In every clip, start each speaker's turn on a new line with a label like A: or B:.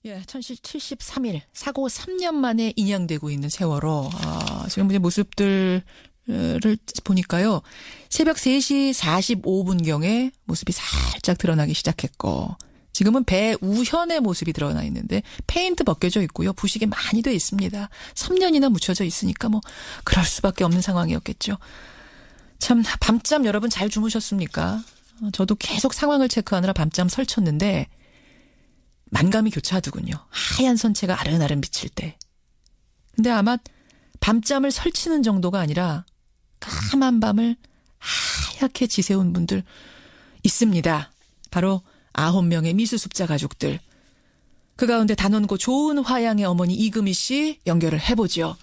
A: 예, 1073일, 사고 3년 만에 인양되고 있는 세월호. 지금 이제 모습들을 보니까요. 새벽 3시 45분경에 모습이 살짝 드러나기 시작했고, 지금은 배 우현의 모습이 드러나 있는데, 페인트 벗겨져 있고요. 부식이 많이 돼 있습니다. 3년이나 묻혀져 있으니까 그럴 수밖에 없는 상황이었겠죠. 참, 밤잠 여러분 잘 주무셨습니까? 저도 계속 상황을 체크하느라 밤잠 설쳤는데, 만감이 교차하더군요. 하얀 선체가 아른아른 비칠 때. 근데 아마 밤잠을 설치는 정도가 아니라 까만 밤을 하얗게 지새운 분들 있습니다. 바로 9명의 미수습자 가족들. 그 가운데 단원고 좋은 화양의 어머니 이금희 씨 연결을 해보죠.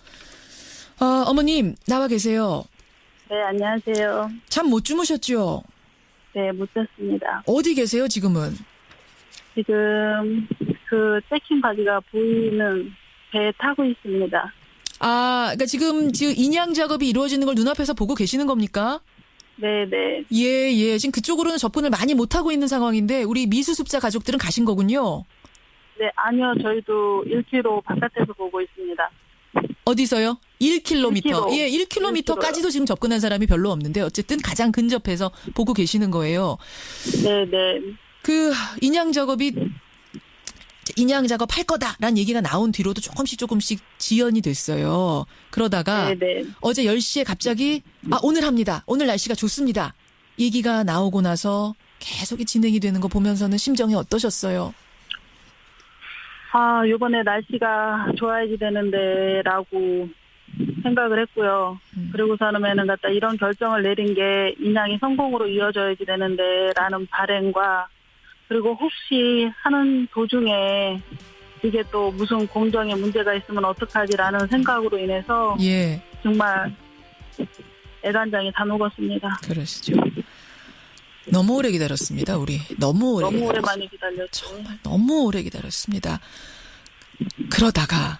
A: 어머님 나와 계세요.
B: 네, 안녕하세요.
A: 잠 못 주무셨죠?
B: 네, 못 잤습니다.
A: 어디 계세요 지금은?
B: 지금 그 세킹 바지가 보이는 배에 타고 있습니다.
A: 그러니까 지금 인양 작업이 이루어지는 걸 눈앞에서 보고 계시는 겁니까?
B: 네네.
A: 예. 지금 그쪽으로는 접근을 많이 못하고 있는 상황인데 우리 미수습자 가족들은 가신 거군요.
B: 네, 아니요. 저희도 1km 바깥에서 보고 있습니다.
A: 어디서요? 1km.
B: 1km.
A: 예, 1km까지도 지금 접근한 사람이 별로 없는데 어쨌든 가장 근접해서 보고 계시는 거예요.
B: 네네.
A: 그 인양 작업 할 거다라는 얘기가 나온 뒤로도 조금씩 지연이 됐어요. 그러다가
B: 네네.
A: 어제 10시에 갑자기 오늘 합니다. 오늘 날씨가 좋습니다. 얘기가 나오고 나서 계속 진행이 되는 거 보면서는 심정이 어떠셨어요?
B: 요번에 날씨가 좋아야지 되는데 라고 생각을 했고요. 그리고서는 이런 결정을 내린 게 인양이 성공으로 이어져야지 되는데 라는 바람과 그리고 혹시 하는 도중에 이게 또 무슨 공정에 문제가 있으면 어떡하지라는 생각으로 인해서
A: 예.
B: 정말 애간장이 다 녹았습니다.
A: 그러시죠. 너무 오래 기다렸습니다. 우리 너무
B: 오래 많이 기다렸죠.
A: 정말 너무 오래 기다렸습니다. 그러다가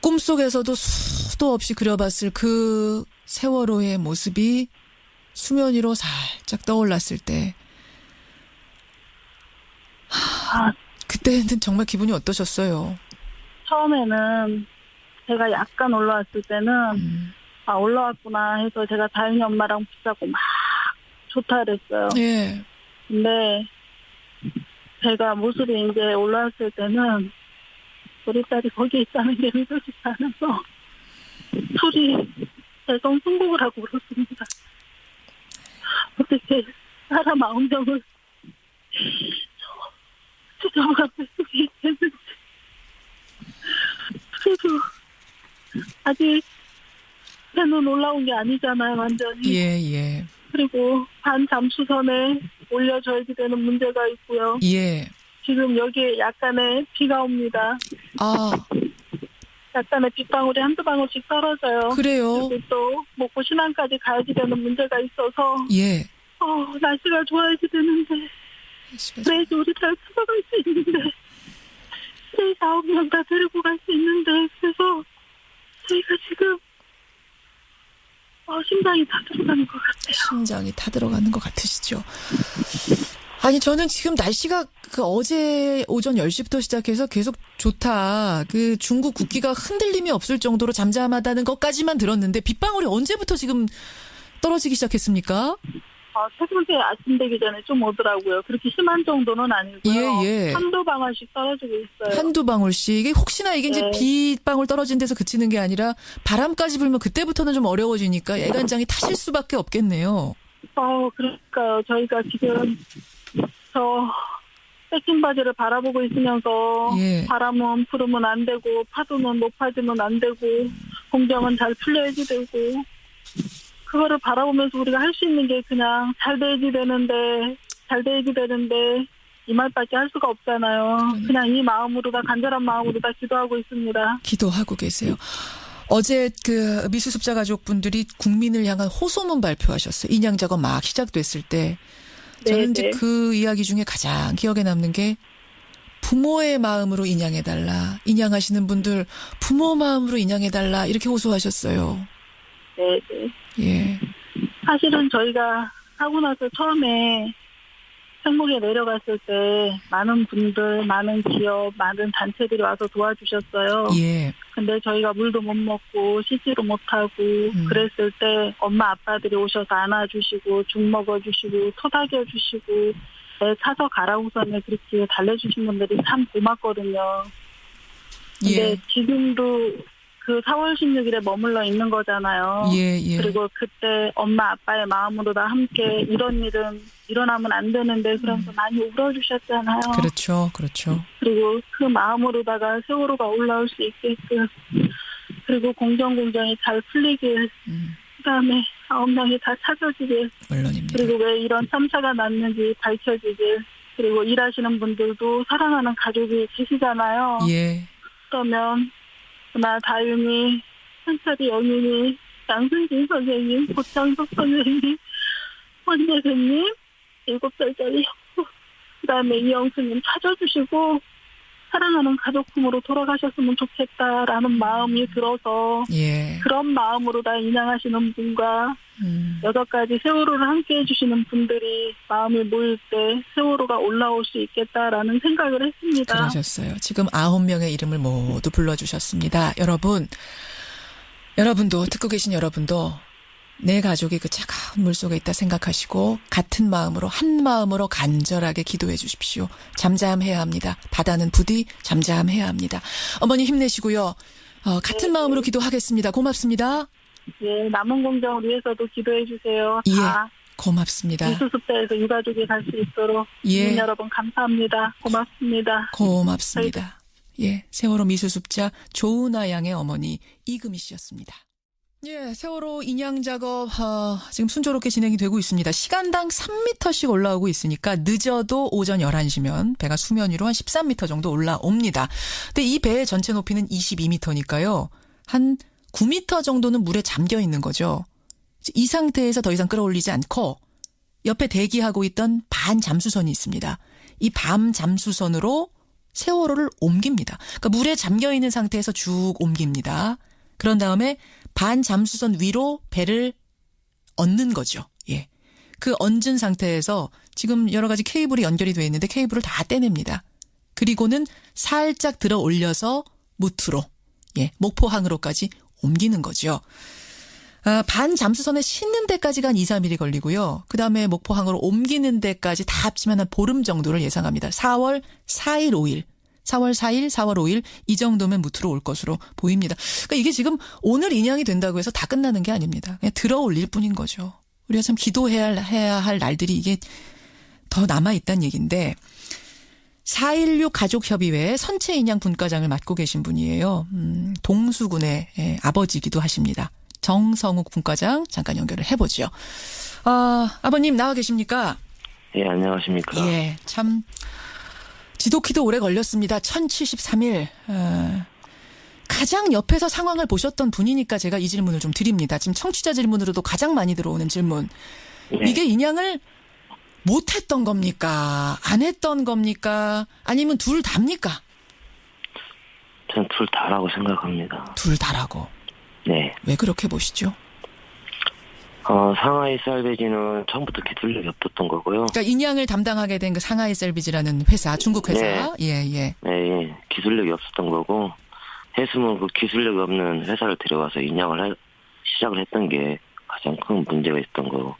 A: 꿈속에서도 수도 없이 그려봤을 그 세월호의 모습이 수면 위로 살짝 떠올랐을 때 그때는 정말 기분이 어떠셨어요?
B: 처음에는 제가 약간 올라왔을 때는 올라왔구나 해서 제가 다행히 엄마랑 붙잡고 막 좋다 그랬어요.
A: 예.
B: 근데 제가 모습이 이제 올라왔을 때는 우리 딸이 거기에 있다는 게 믿어지지 않아서 둘이 대성 승복을 하고 울었습니다. 어떻게 사람 9명을 저가 뱃속에 있는지 그래도 아직 배는 올라온 게 아니잖아요. 완전히.
A: 예.
B: 그리고 반 잠수선에 올려줘야지 되는 문제가 있고요.
A: 예.
B: 지금 여기에 약간의 비가 옵니다. 약간의 빗방울이 한두 방울씩 떨어져요.
A: 그래요?
B: 그리고 또 먹고 신안까지 가야지 되는 문제가 있어서
A: 예.
B: 날씨가 좋아야지 되는데 그래야지 우리 잘 찾아갈 수 있는데 저희 9명 다 데리고 갈 수 있는데 그래서 저희가 지금 심장이 다 들어가는 것 같아요.
A: 심장이 다 들어가는 것 같으시죠? 아니 저는 지금 날씨가 어제 오전 10시부터 시작해서 계속 좋다. 중국 국기가 흔들림이 없을 정도로 잠잠하다는 것까지만 들었는데 빗방울이 언제부터 지금 떨어지기 시작했습니까?
B: 새벽에 아침 되기 전에 좀 오더라고요. 그렇게 심한 정도는 아니고요.
A: 예.
B: 한두 방울씩 떨어지고 있어요.
A: 한두 방울씩. 이게 혹시나 이게 이제
B: 네.
A: 빗방울 떨어진 데서 그치는 게 아니라 바람까지 불면 그때부터는 좀 어려워지니까 애간장이 타실 수밖에 없겠네요.
B: 그러니까요. 저희가 지금 세킹 바지를 바라보고 있으면서
A: 예.
B: 바람은 부르면 안 되고 파도는 높아지면 안 되고 공정은 잘 풀려야지 되고 그거를 바라보면서 우리가 할 수 있는 게 그냥 잘 돼야지 되는데 이 말밖에 할 수가 없잖아요. 그냥 이 마음으로 다 간절한 마음으로 다 기도하고 있습니다.
A: 기도하고 계세요. 어제 미수습자 가족분들이 국민을 향한 호소문 발표하셨어요. 인양 작업 막 시작됐을 때. 저는 이제 그 이야기 중에 가장 기억에 남는 게 부모의 마음으로 인양해달라. 인양하시는 분들 부모 마음으로 인양해달라. 이렇게 호소하셨어요.
B: 네.
A: 예.
B: 사실은 저희가 하고 나서 처음에 생목에 내려갔을 때 많은 분들, 많은 기업, 많은 단체들이 와서 도와주셨어요.
A: 예.
B: 근데 저희가 물도 못 먹고 씻지도 못하고 그랬을 때 엄마 아빠들이 오셔서 안아주시고 죽 먹어주시고 토닥여주시고 애 사서 가라고서는 그렇게 달래주신 분들이 참 고맙거든요. 근데
A: 예.
B: 지금도 그 4월 16일에 머물러 있는 거잖아요.
A: 예, 예.
B: 그리고 그때 엄마 아빠의 마음으로 다 함께 이런 일은 일어나면 안 되는데 그러면서 많이 울어주셨잖아요.
A: 그렇죠. 그렇죠.
B: 그리고 그 마음으로다가 세월호가 올라올 수 있게끔 그리고 공정공정히 잘 풀리길 그다음에 9명이 다 찾아지길
A: 물론입니다.
B: 그리고 왜 이런 참사가 났는지 밝혀지길 그리고 일하시는 분들도 사랑하는 가족이 계시잖아요.
A: 예.
B: 그러면 나 다윤이, 한철이 영인이, 양순진 선생님, 고창석 선생님, 원예배님, 7살짜리 그다음에 이영수님 찾아주시고 사랑하는 가족품으로 돌아가셨으면 좋겠다라는 마음이 들어서
A: 예.
B: 그런 마음으로 다 인양하시는 분과 6가지 세월호를 함께 해주시는 분들이 마음이 모일 때 세월호가 올라올 수 있겠다라는 생각을 했습니다.
A: 그러셨어요. 지금 9명의 이름을 모두 불러주셨습니다. 여러분도 듣고 계신 여러분도 내 가족이 그 차가운 물속에 있다 생각하시고 같은 마음으로 한 마음으로 간절하게 기도해 주십시오. 잠잠해야 합니다. 바다는 부디 잠잠해야 합니다. 어머니 힘내시고요. 같은 마음으로 기도하겠습니다. 고맙습니다.
B: 예, 남은 공정을 위해서도 기도해 주세요.
A: 예,
B: 다
A: 고맙습니다.
B: 미수습자에서 유가족이 갈 수 있도록
A: 예.
B: 국민 여러분 감사합니다. 고맙습니다.
A: 고맙습니다. 예, 세월호 미수습자 조은아 양의 어머니 이금희 씨였습니다. 예, 세월호 인양 작업 지금 순조롭게 진행이 되고 있습니다. 시간당 3m씩 올라오고 있으니까 늦어도 오전 11시면 배가 수면 위로 한 13m 정도 올라옵니다. 근데 이 배의 전체 높이는 22m니까요. 한 9m 정도는 물에 잠겨 있는 거죠. 이 상태에서 더 이상 끌어올리지 않고 옆에 대기하고 있던 반 잠수선이 있습니다. 이 반 잠수선으로 세월호를 옮깁니다. 그러니까 물에 잠겨 있는 상태에서 쭉 옮깁니다. 그런 다음에 반 잠수선 위로 배를 얹는 거죠. 예. 그 얹은 상태에서 지금 여러 가지 케이블이 연결이 되어 있는데 케이블을 다 떼냅니다. 그리고는 살짝 들어 올려서 무트로, 예, 목포항으로까지 옮기는 거죠. 반 잠수선에 싣는 데까지가 한 2, 3일이 걸리고요. 그 다음에 목포항으로 옮기는 데까지 다 합치면 한 보름 정도를 예상합니다. 4월 4일, 5일. 4월 4일, 4월 5일 이 정도면 무트로 올 것으로 보입니다. 그러니까 이게 지금 오늘 인양이 된다고 해서 다 끝나는 게 아닙니다. 그냥 들어 올릴 뿐인 거죠. 우리가 참 기도해야 할 날들이 이게 더 남아있다는 얘기인데 4.16 가족협의회 선체 인양 분과장을 맡고 계신 분이에요. 동수군의 아버지기도 하십니다. 정성욱 분과장 잠깐 연결을 해보죠. 아버님 나와 계십니까?
C: 예, 안녕하십니까.
A: 예, 참 지독히도 오래 걸렸습니다. 1073일. 가장 옆에서 상황을 보셨던 분이니까 제가 이 질문을 좀 드립니다. 지금 청취자 질문으로도 가장 많이 들어오는 질문.
C: 예.
A: 이게 인양을 못했던 겁니까? 안 했던 겁니까? 아니면 둘 다입니까?
C: 전 둘 다라고 생각합니다.
A: 둘 다라고.
C: 네.
A: 왜 그렇게 보시죠?
C: 상하이 쌀배지는 처음부터 기술력이 없었던 거고요.
A: 그러니까 인양을 담당하게 된 그 상하이 셀비지라는 회사, 중국 회사.
C: 네.
A: 예.
C: 네, 기술력이 없었던 거고, 했으면 그 기술력이 없는 회사를 데려와서 인양을 시작을 했던 게 가장 큰 문제가 있었던 거고,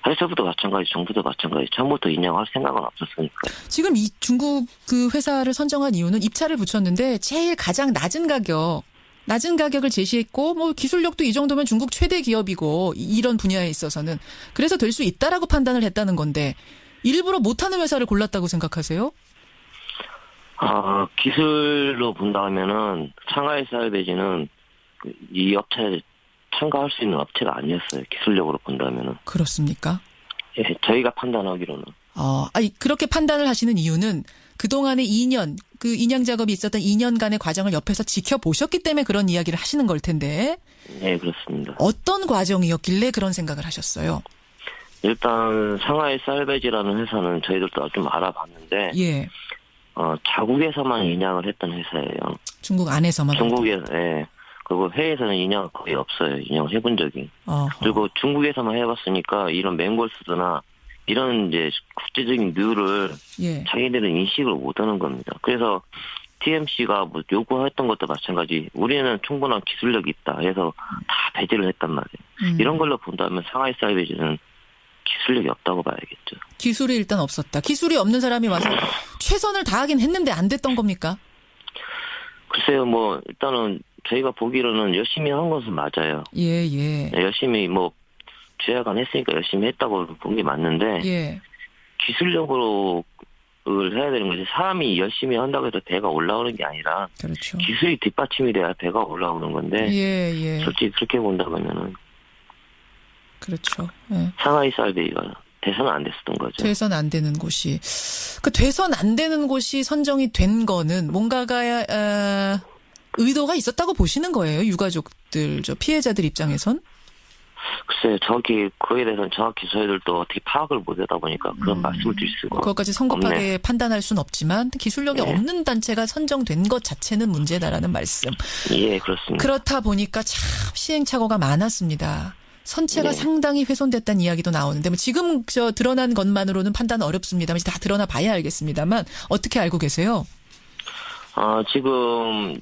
C: 회사부도 마찬가지, 정부도 마찬가지, 처음부터 인양할 생각은 없었으니까요.
A: 지금 이 중국 그 회사를 선정한 이유는 입찰을 붙였는데 제일 가장 낮은 가격을 제시했고 뭐 기술력도 이 정도면 중국 최대 기업이고 이런 분야에 있어서는 그래서 될 수 있다라고 판단을 했다는 건데 일부러 못하는 회사를 골랐다고 생각하세요?
C: 기술로 본다면은 상하이 쌀배지는 이 업체에 참가할 수 있는 업체가 아니었어요. 기술력으로 본다면은.
A: 그렇습니까?
C: 예, 저희가 판단하기로는.
A: 그렇게 판단을 하시는 이유는 그동안의 2년, 그 인양 작업이 있었던 2년간의 과정을 옆에서 지켜보셨기 때문에 그런 이야기를 하시는 걸 텐데.
C: 네, 그렇습니다.
A: 어떤 과정이었길래 그런 생각을 하셨어요?
C: 일단 상하이 쌀배지라는 회사는 저희들도 좀 알아봤는데,
A: 예.
C: 자국에서만 인양을 했던 회사예요.
A: 중국 안에서만.
C: 중국에서, 예. 그리고 해외에서는 인양 거의 없어요. 인양을 해본 적이.
A: 어허.
C: 그리고 중국에서만 해봤으니까 이런 맹골수드나 이런 이제 국제적인 룰을
A: 예.
C: 자기들은 인식을 못하는 겁니다. 그래서 TMC가 뭐 요구했던 것도 마찬가지. 우리는 충분한 기술력이 있다 해서 다 배제를 했단 말이에요. 이런 걸로 본다면 상하이 사이베이지는 기술력이 없다고 봐야겠죠.
A: 기술이 일단 없었다. 기술이 없는 사람이 와서 최선을 다하긴 했는데 안 됐던 겁니까?
C: 글쎄요, 뭐 일단은 저희가 보기로는 열심히 한 것은 맞아요.
A: 예, 예.
C: 열심히 뭐 죄악안 했으니까 열심히 했다고 본 게 맞는데
A: 예.
C: 기술력으로 을 해야 되는 거지. 사람이 열심히 한다고 해서 배가 올라오는 게 아니라
A: 그렇죠.
C: 기술이 뒷받침이 돼야 배가 올라오는 건데
A: 예, 예.
C: 솔직히 그렇게 본다면은
A: 그렇죠. 예.
C: 상하이 사이베이가 돼서는 안 됐었던 거죠.
A: 돼선 안 되는 곳이. 그 돼선 안 되는 곳이 선정이 된 거는 뭔가가 의도가 있었다고 보시는 거예요. 유가족들, 피해자들 입장에선?
C: 글쎄요, 정확히 그에 대해서는 정확히 저희들도 어떻게 파악을 못하다 보니까 그런 말씀을 드릴 수가
A: 그것까지 성급하게
C: 없네.
A: 판단할 수는 없지만 기술력이
C: 네.
A: 없는 단체가 선정된 것 자체는 문제다라는 말씀.
C: 예, 그렇습니다.
A: 그렇다 보니까 참 시행착오가 많았습니다. 선체가
C: 네.
A: 상당히 훼손됐다는 이야기도 나오는데 뭐 지금 드러난 것만으로는 판단 어렵습니다만 다 드러나 봐야 알겠습니다만 어떻게 알고 계세요?
C: 지금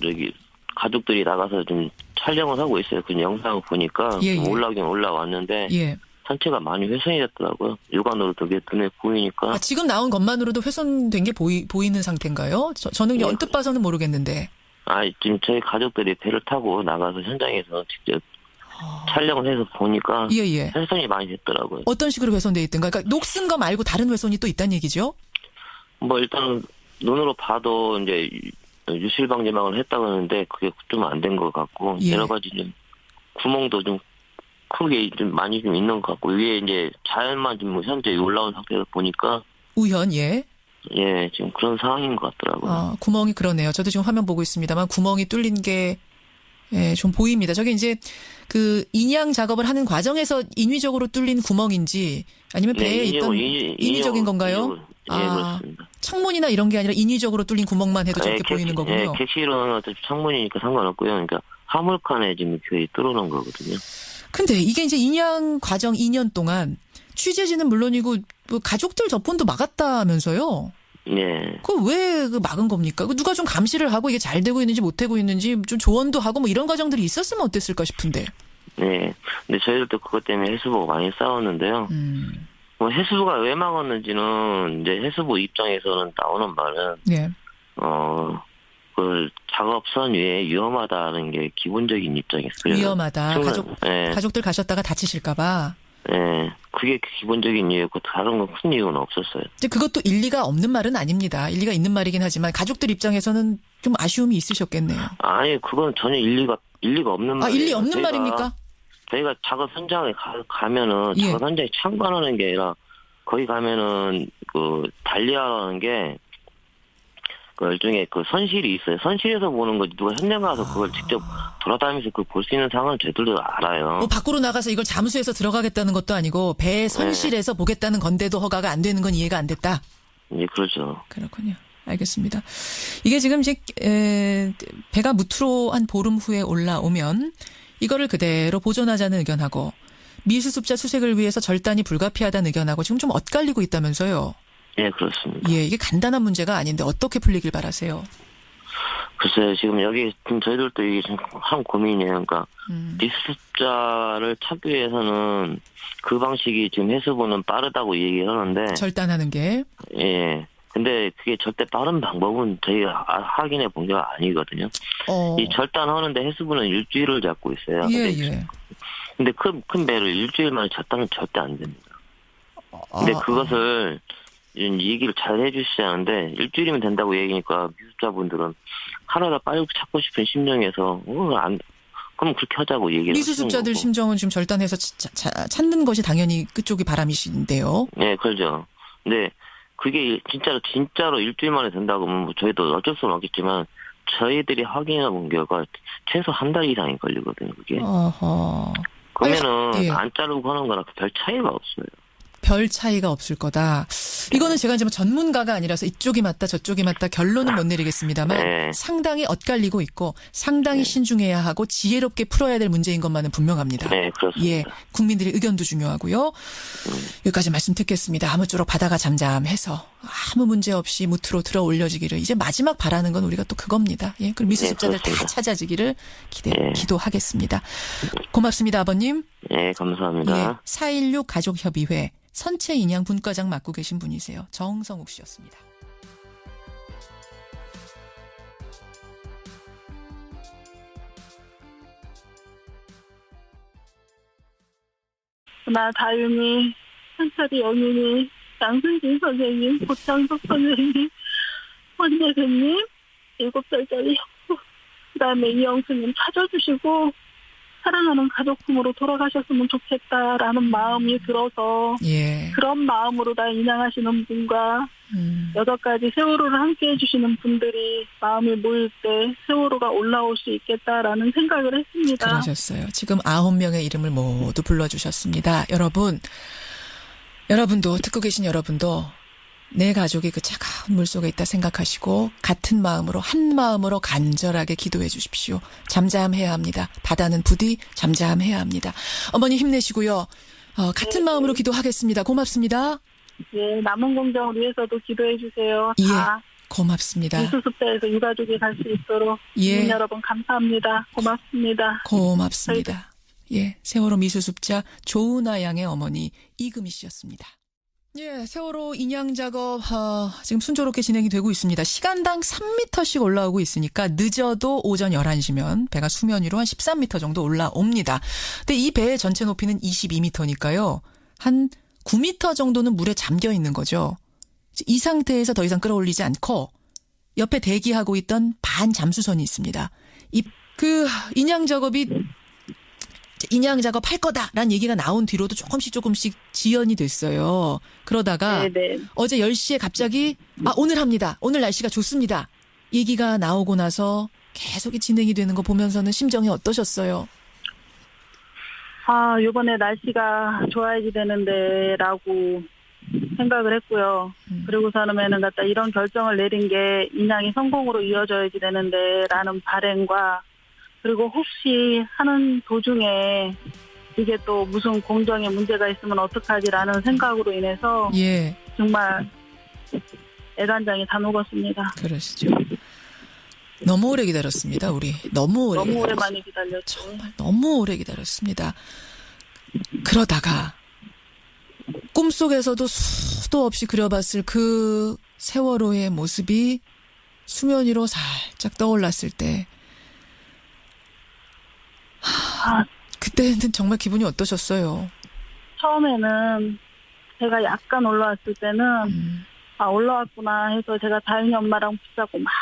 C: 여기 가족들이 나가서 좀 촬영을 하고 있어요. 그 영상을 보니까
A: 예, 예.
C: 올라오긴 올라왔는데
A: 예.
C: 선체가 많이 훼손이 됐더라고요. 육안으로 되게 눈에 보이니까.
A: 지금 나온 것만으로도 훼손된 게 보이는 상태인가요? 저는
C: 예.
A: 언뜻 봐서는 모르겠는데.
C: 지금 저희 가족들이 배를 타고 나가서 현장에서 직접 촬영을 해서 보니까
A: 예, 예.
C: 훼손이 많이 됐더라고요.
A: 어떤 식으로 훼손돼 있던가? 그러니까 녹슨 거 말고 다른 훼손이 또 있다는 얘기죠?
C: 뭐 일단 눈으로 봐도 이제 유실방지망을 했다고 하는데 그게 좀 안 된 것 같고
A: 예.
C: 여러 가지 좀 구멍도 좀 크게 좀 많이 좀 있는 것 같고 위에 이제 자연만 좀 현재 올라온 상태에서 보니까
A: 우현, 예.
C: 예 지금 그런 상황인 것 같더라고요.
A: 구멍이 그러네요. 저도 지금 화면 보고 있습니다만 구멍이 뚫린 게 예, 좀 보입니다. 저게 이제 그 인양 작업을 하는 과정에서 인위적으로 뚫린 구멍인지 아니면 배에 있던 인위적인 건가요?
C: 예, 그렇습니다.
A: 창문이나 이런 게 아니라 인위적으로 뚫린 구멍만 해도 저렇게 보이는 거군요.
C: 객실은 어차피 창문이니까 상관없고요. 그러니까 화물칸에 지금 거의 뚫어놓은 거거든요.
A: 근데 이게 이제 인양 과정 2년 동안 취재진은 물론이고 뭐 가족들 접근도 막았다면서요?
C: 네.
A: 왜 막은 겁니까? 누가 좀 감시를 하고 이게 잘 되고 있는지 못 되고 있는지 좀 조언도 하고 뭐 이런 과정들이 있었으면 어땠을까 싶은데.
C: 네. 근데 저희들도 그것 때문에 해수부가 많이 싸웠는데요. 뭐 해수부가 왜 막았는지는 이제 해수부 입장에서는 나오는 말은
A: 예.
C: 그 작업선 위에 위험하다는 게 기본적인 입장이었어요.
A: 위험하다.
C: 예.
A: 가족들 가셨다가 다치실까봐.
C: 예. 그게 기본적인 이유였고 다른 건 큰 이유는 없었어요.
A: 근데 그것도 일리가 없는 말은 아닙니다. 일리가 있는 말이긴 하지만 가족들 입장에서는 좀 아쉬움이 있으셨겠네요.
C: 아니 그건 전혀 일리가 없는 말이에요.
A: 일리 없는 말입니까?
C: 저희가 작업 현장에 가면은
A: 예.
C: 작업 현장에 참관하는 게 아니라 거기 가면은 그 달리하는 게 그 일종의 그 선실이 있어요. 선실에서 보는 거지 누가 현장 가서 그걸 직접 돌아다니면서 그걸 볼 수 있는 상황은 저희들도 알아요.
A: 뭐 밖으로 나가서 이걸 잠수해서 들어가겠다는 것도 아니고 배 선실에서 보겠다는 건데도 허가가 안 되는 건 이해가 안 됐다.
C: 예, 그렇죠.
A: 그렇군요. 알겠습니다. 이게 지금 이제 배가 무트로 한 보름 후에 올라오면 이거를 그대로 보존하자는 의견하고 미수습자 수색을 위해서 절단이 불가피하다는 의견하고 지금 좀 엇갈리고 있다면서요.
C: 예, 그렇습니다.
A: 예, 이게 간단한 문제가 아닌데 어떻게 풀리길 바라세요?
C: 글쎄요, 지금 여기 지금 저희들도 이게 지금 한 고민이에요. 그러니까 미수습자를 찾기 위해서는 그 방식이 지금 해수부는 빠르다고 얘기를 하는데
A: 절단하는 게.
C: 예. 근데 그게 절대 빠른 방법은 저희가 확인해 본 게 아니거든요. 이 절단하는데 해수부는 일주일을 잡고 있어요.
A: 예, 예.
C: 근데 큰 배를 일주일 만에 절단은 절대 안 됩니다. 근데 그것을 얘기를 잘 해주시지 않은데 일주일이면 된다고 얘기니까 미수습자분들은 하루가 빨리 찾고 싶은 심정에서 그럼 그렇게 하자고 얘기를
A: 미수습자들 심정은 지금 절단해서 찾는 것이 당연히 그쪽이 바람이신데요.
C: 네, 그렇죠. 근데 그게 진짜로 일주일 만에 된다고 하면 뭐 저희도 어쩔 수는 없겠지만 저희들이 확인해 본 결과 최소 한 달 이상이 걸리거든요, 그게.
A: 어허.
C: 그러면은
A: 예.
C: 안 자르고 하는 거랑 별 차이가 없어요.
A: 별 차이가 없을 거다. 이거는 제가 이제 뭐 전문가가 아니라서 이쪽이 맞다 저쪽이 맞다 결론은 못 내리겠습니다만
C: 네.
A: 상당히 엇갈리고 있고 상당히 신중해야 하고 지혜롭게 풀어야 될 문제인 것만은 분명합니다.
C: 네, 그렇습니다.
A: 예, 국민들의 의견도 중요하고요. 여기까지 말씀 듣겠습니다. 아무쪼록 바다가 잠잠해서 아무 문제 없이 무트로 들어 올려지기를 이제 마지막 바라는 건 우리가 또 그겁니다. 예, 그리고 미수습자들 다
C: 그렇습니다.
A: 찾아지기를
C: 네.
A: 기도하겠습니다. 고맙습니다, 아버님.
C: 네, 감사합니다.
A: 예, 416 가족협의회 선체 인양 분과장 맡고 계신 분이세요. 정성욱 씨였습니다.
B: 나 다윤이, 한철이 영윤이, 양순진 선생님, 고창석 선생님, 원예근님, 7살짜리 형, 그다음에 이영수님 찾아주시고 사랑하는 가족 품으로 돌아가셨으면 좋겠다라는 마음이 들어서
A: 예.
B: 그런 마음으로 나 인양하시는 분과 6가지 세월호를 함께 해주시는 분들이 마음이 모일 때 세월호가 올라올 수 있겠다라는 생각을 했습니다.
A: 그러셨어요. 지금 9명의 이름을 모두 불러주셨습니다. 여러분도 듣고 계신 여러분도 내 가족이 그 차가운 물속에 있다 생각하시고 같은 마음으로 한 마음으로 간절하게 기도해 주십시오. 잠잠해야 합니다. 바다는 부디 잠잠해야 합니다. 어머니 힘내시고요. 같은 마음으로 기도하겠습니다. 고맙습니다.
B: 예, 남은 공정을 위해서도 기도해 주세요.
A: 예,
B: 다
A: 고맙습니다.
B: 미수습자에서 유가족이 갈 수 있도록
A: 예.
B: 국민 여러분 감사합니다. 고맙습니다.
A: 고맙습니다. 예, 세월호 미수습자 조은아 양의 어머니 이금희 씨였습니다. 예, 세월호 인양 작업 지금 순조롭게 진행이 되고 있습니다. 시간당 3m씩 올라오고 있으니까 늦어도 오전 11시면 배가 수면 위로 한 13m 정도 올라옵니다. 근데 이 배의 전체 높이는 22m니까요. 한 9m 정도는 물에 잠겨 있는 거죠. 이 상태에서 더 이상 끌어올리지 않고 옆에 대기하고 있던 반 잠수선이 있습니다. 인양 작업 할 거다라는 얘기가 나온 뒤로도 조금씩 지연이 됐어요. 그러다가
B: 네네.
A: 어제 10시에 갑자기 오늘 합니다. 오늘 날씨가 좋습니다. 얘기가 나오고 나서 계속 진행이 되는 거 보면서는 심정이 어떠셨어요?
B: 요번에 날씨가 좋아야지 되는데라고 생각을 했고요. 그리고서는 갖다 이런 결정을 내린 게 인양이 성공으로 이어져야지 되는데라는 바람과 그리고 혹시 하는 도중에 이게 또 무슨 공정에 문제가 있으면 어떡하지라는 생각으로 인해서
A: 예.
B: 정말 애간장이 다 녹았습니다.
A: 그러시죠. 너무 오래 기다렸습니다. 우리 너무
B: 오래 많이 기다렸죠.
A: 정말 너무 오래 기다렸습니다. 그러다가 꿈속에서도 수도 없이 그려봤을 그 세월호의 모습이 수면 위로 살짝 떠올랐을 때 그때는 정말 기분이 어떠셨어요?
B: 처음에는 제가 약간 올라왔을 때는 올라왔구나 해서 제가 다윤이 엄마랑 붙잡고 막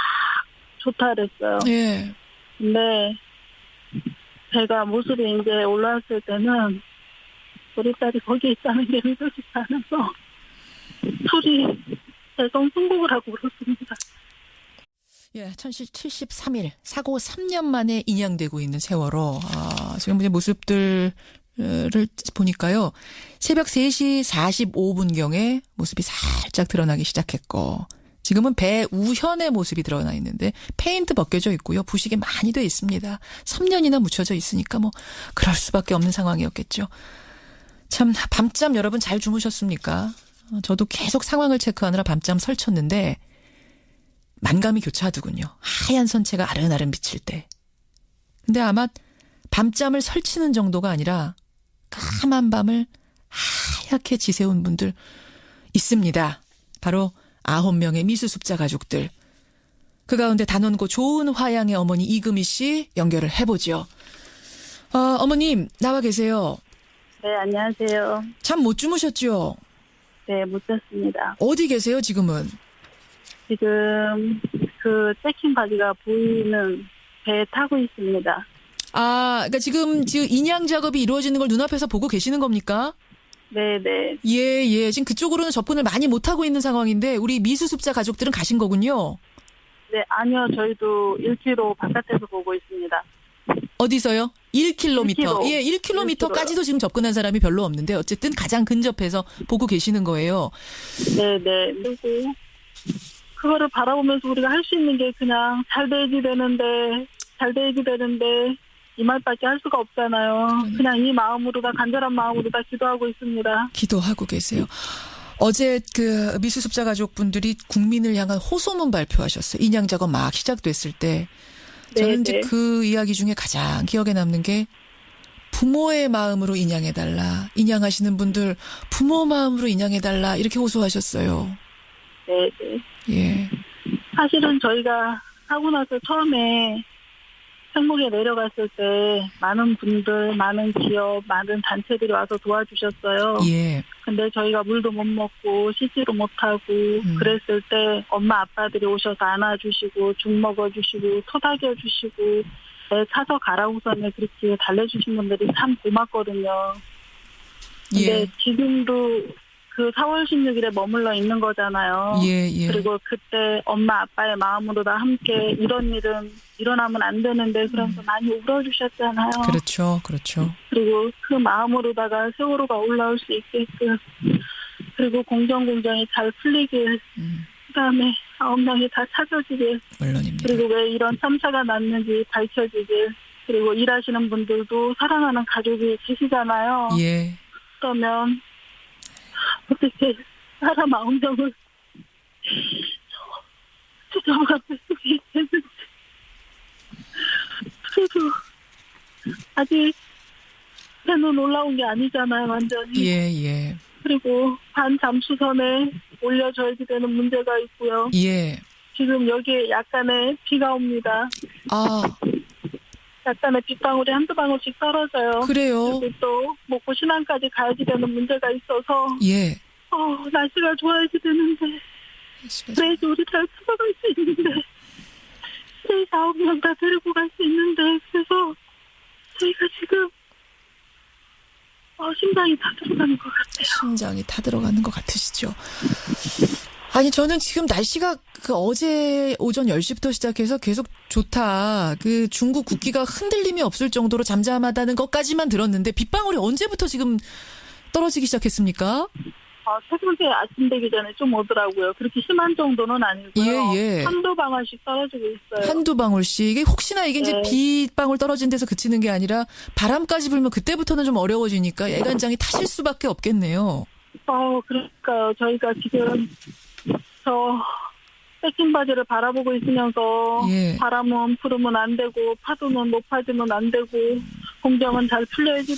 B: 좋다 그랬어요.
A: 예.
B: 근데 제가 모습이 이제 올라왔을 때는 우리 딸이 거기에 있다는 게 믿어지지 않아서 소리 대성 통곡을 하고 울었습니다.
A: 예, 1073일 사고 3년 만에 인양되고 있는 세월호. 지금 이제 모습들을 보니까요. 새벽 3시 45분경에 모습이 살짝 드러나기 시작했고 지금은 배 우현의 모습이 드러나 있는데 페인트 벗겨져 있고요. 부식이 많이 돼 있습니다. 3년이나 묻혀져 있으니까 뭐 그럴 수밖에 없는 상황이었겠죠. 참 밤잠 여러분 잘 주무셨습니까? 저도 계속 상황을 체크하느라 밤잠 설쳤는데 만감이 교차하더군요. 하얀 선체가 아른아른 비칠 때. 근데 아마 밤잠을 설치는 정도가 아니라 까만 밤을 하얗게 지새운 분들 있습니다. 바로 9명의 미수습자 가족들. 그 가운데 단원고 좋은 화양의 어머니 이금희 씨 연결을 해보죠. 어머님 나와 계세요.
B: 네, 안녕하세요.
A: 잠 못 주무셨죠?
B: 네, 못 잤습니다.
A: 어디 계세요 지금은?
B: 지금 그 체킹 바지가 보이는 배에 타고 있습니다.
A: 그러니까 지금 인양 작업이 이루어지는 걸 눈앞에서 보고 계시는 겁니까?
B: 네네.
A: 예. 지금 그쪽으로는 접근을 많이 못하고 있는 상황인데 우리 미수습자 가족들은 가신 거군요.
B: 네, 아니요. 저희도 1km 바깥에서 보고 있습니다.
A: 어디서요? 1km. 예, 1km까지도 지금 접근한 사람이 별로 없는데 어쨌든 가장 근접해서 보고 계시는 거예요.
B: 네네. 그리고 그거를 바라보면서 우리가 할 수 있는 게 그냥 잘 돼야지 되는데 이 말밖에 할 수가 없잖아요. 그냥 이 마음으로 다 간절한 마음으로 다 기도하고 있습니다.
A: 기도하고 계세요. 어제 그 미수습자 가족분들이 국민을 향한 호소문 발표하셨어요. 인양 작업 막 시작됐을 때. 저는 이제 그 이야기 중에 가장 기억에 남는 게 부모의 마음으로 인양해달라. 인양하시는 분들 부모 마음으로 인양해달라. 이렇게 호소하셨어요.
B: 네네.
A: 예.
B: 사실은 저희가 하고 나서 처음에 행복에 내려갔을 때 많은 분들, 많은 기업, 많은 단체들이 와서 도와주셨어요.
A: 예. 근데
B: 저희가 물도 못 먹고 씻지도 못하고 그랬을 때 엄마 아빠들이 오셔서 안아주시고 죽 먹어주시고 토닥여주시고 애 사서 가라고서는 그렇게 달래주신 분들이 참 고맙거든요. 근데
A: 예.
B: 지금도 그 4월 16일에 머물러 있는 거잖아요.
A: 예, 예.
B: 그리고 그때 엄마 아빠의 마음으로 다 함께 이런 일은 일어나면 안 되는데 그러면서 많이 울어주셨잖아요.
A: 그렇죠. 그렇죠.
B: 그리고 그 마음으로다가 세월호가 올라올 수 있게끔 그리고 공정이 잘 풀리길 그다음에 9명이 다 찾아지길
A: 물론입니다.
B: 그리고 왜 이런 참사가 났는지 밝혀지길 그리고 일하시는 분들도 사랑하는 가족이 계시잖아요.
A: 예.
B: 그러면 어떻게 사람 9명을 추적하고 있겠는지 그래도 아직 배는 올라온 게 아니잖아요 완전히.
A: 예.
B: 그리고 반잠수선에 올려져야지 되는 문제가 있고요.
A: 예.
B: 지금 여기에 약간의 비가 옵니다.
A: 아.
B: 약간의 빗방울이 한두 방울씩 떨어져요.
A: 그래요?
B: 그리고 또 먹고 신안까지 가야지 되는 문제가 있어서
A: 예.
B: 날씨가 좋아야지 되는데 그래야지 우리 잘 찾아갈 수 있는데 그래야지 9명 다 데리고 갈 수 있는데 그래서 저희가 지금 심장이 다 들어가는 것 같아요.
A: 심장이 다 들어가는 것 같으시죠? 아니 저는 지금 날씨가 그 어제 오전 10시부터 시작해서 계속 좋다. 그 중국 국기가 흔들림이 없을 정도로 잠잠하다는 것까지만 들었는데 빗방울이 언제부터 지금 떨어지기 시작했습니까?
B: 새벽에 아침 되기 전에 좀 오더라고요. 그렇게 심한 정도는 아니고요.
A: 예.
B: 한두 방울씩 떨어지고 있어요.
A: 한두 방울씩. 이게 혹시나 이게 이제
B: 네.
A: 빗방울 떨어진 데서 그치는 게 아니라 바람까지 불면 그때부터는 좀 어려워지니까 애간장이 타실 수밖에 없겠네요.
B: 그러니까요. 저희가 지금 저 뺏긴 바지를 바라보고 있으면서
A: 예.
B: 바람은 부르면 안 되고 파도는 높아지면 안 되고 공정은 잘 풀려야지